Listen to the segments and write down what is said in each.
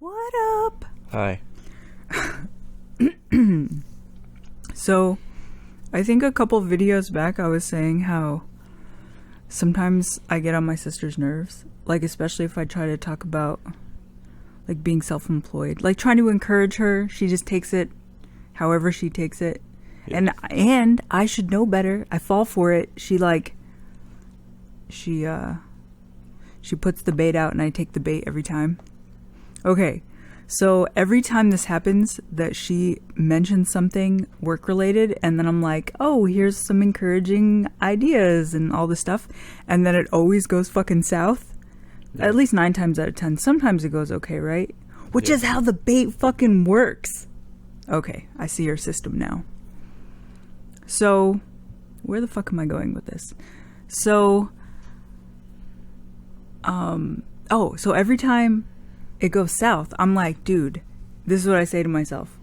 What up? Hi. So, I think a couple videos back I was saying how sometimes I get on my sister's nerves. Like, especially if I try to talk about, like, being self-employed. Like, trying to encourage her. She just takes it however she takes it. Yeah. And I should know better. I fall for it. She puts the bait out and I take the bait every time. Okay, so every time this happens that she mentions something work-related, and then I'm like, oh, here's some encouraging ideas and all this stuff, and then it always goes fucking south. Yeah. At least 9 times out of 10. Sometimes it goes okay, right? Which is how the bait fucking works. Okay, I see your system now. So, where the fuck am I going with this? So, so every time it goes south, I'm like, dude, this is what I say to myself.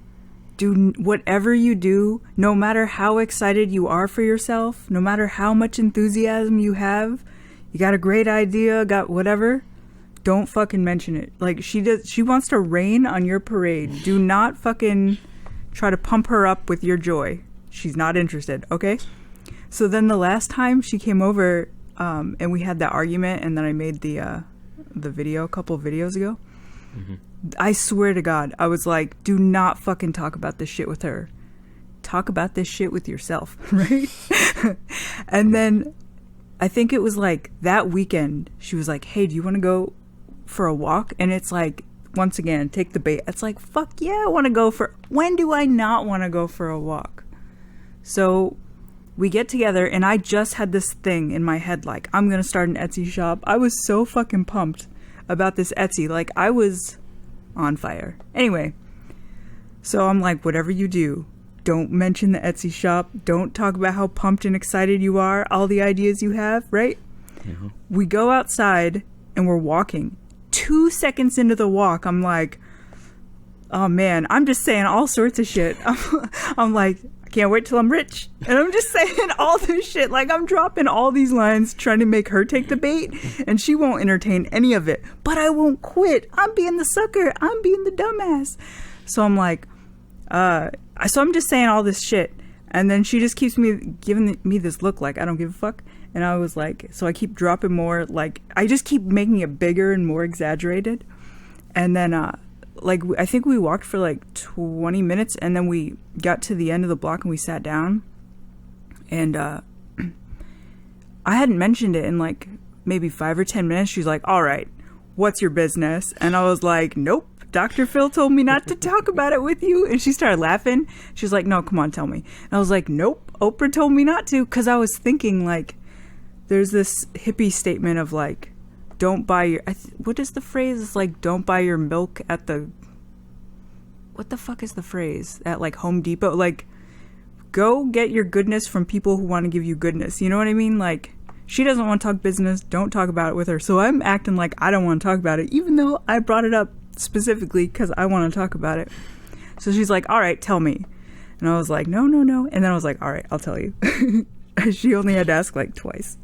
Dude, whatever you do, no matter how excited you are for yourself, no matter how much enthusiasm you have, you got a great idea, got whatever, don't fucking mention it. Like, she wants to rain on your parade. Do not fucking try to pump her up with your joy. She's not interested, okay? So then the last time she came over, and we had that argument, and then I made the video a couple of videos ago. Mm-hmm. I swear to God, I was like, do not fucking talk about this shit with her. Talk about this shit with yourself, right? And then I think it was like that weekend, she was like, hey, do you want to go for a walk? And it's like, once again, take the bait. It's like, fuck yeah, I want to go for... When do I not want to go for a walk? So we get together, and I just had this thing in my head, like, I'm going to start an Etsy shop. I was so fucking pumped about this Etsy. Like, I was on fire. Anyway, so I'm like, whatever you do, don't mention the Etsy shop. Don't talk about how pumped and excited you are, all the ideas you have, right? Mm-hmm. We go outside, and we're walking. 2 seconds into the walk, I'm like, oh man, I'm just saying all sorts of shit. I'm like, I can't wait till I'm rich. And I'm just saying all this shit. Like, I'm dropping all these lines trying to make her take the bait, and she won't entertain any of it. But I won't quit. I'm being the sucker. I'm being the dumbass. So I'm like, so I'm just saying all this shit. And then she just keeps giving me this look like I don't give a fuck. And I was like, so I keep dropping more, like, I just keep making it bigger and more exaggerated. And then, like, I think we walked for like 20 minutes, and then we got to the end of the block and we sat down. And I hadn't mentioned it in like maybe 5 or 10 minutes. She's like, all right, what's your business? And I was like, nope, Dr. Phil told me not to talk about it with you. And she started laughing. She's like, no, come on, tell me. And I was like, nope, Oprah told me not to. Because I was thinking, like, there's this hippie statement of like, don't buy your, what is the phrase? It's like, don't buy your milk at the, what the fuck is the phrase? At like Home Depot? Like, go get your goodness from people who want to give you goodness. You know what I mean? Like, she doesn't want to talk business. Don't talk about it with her. So I'm acting like I don't want to talk about it, even though I brought it up specifically because I want to talk about it. So she's like, all right, tell me. And I was like, no. And then I was like, all right, I'll tell you. She only had to ask like twice.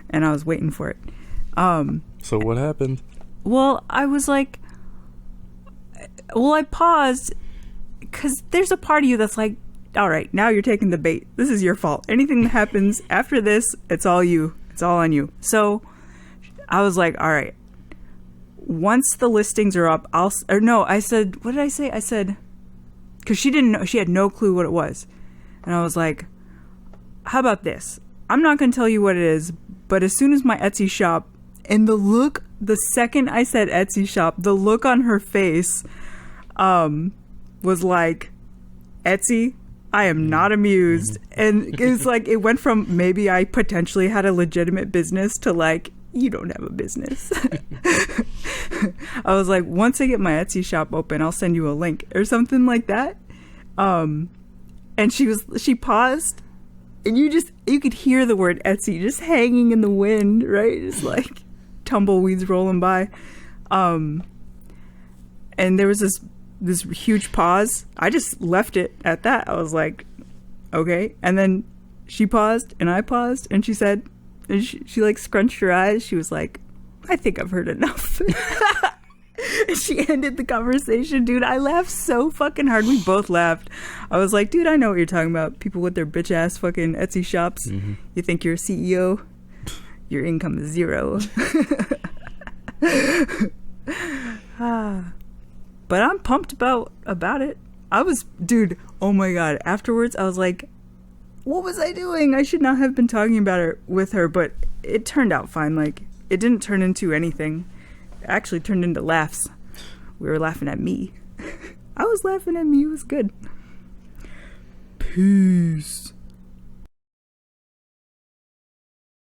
And I was waiting for it. So what happened? Well, I was like, I paused because there's a part of you that's like, all right, now you're taking the bait. This is your fault. Anything that happens after this, it's all you. It's all on you. So I was like, all right, once the listings are up, I said, what did I say? I said, because she didn't know, she had no clue what it was. And I was like, how about this? I'm not going to tell you what it is, but as soon as my Etsy shop, and the second I said Etsy shop, the look on her face was like, Etsy, I am not amused. And it's like, it went from maybe I potentially had a legitimate business to like, you don't have a business. I was like, once I get my Etsy shop open, I'll send you a link or something like that. And she paused. And you could hear the word Etsy just hanging in the wind, right? It's like tumbleweeds rolling by. And there was this huge pause. I just left it at that. I was like, okay. And then she paused and I paused and she said, and she like scrunched her eyes. She was like, I think I've heard enough. She ended the conversation, dude. I laughed so fucking hard. We both laughed. I was like, dude, I know what you're talking about. People with their bitch ass fucking Etsy shops. Mm-hmm. You think you're a CEO? Your income is zero. But I'm pumped about it. I was, dude, oh my God. Afterwards, I was like, what was I doing? I should not have been talking about it with her, but it turned out fine. Like, it didn't turn into anything. It actually turned into laughs. We were laughing at me. I was laughing at me. It was good. Peace.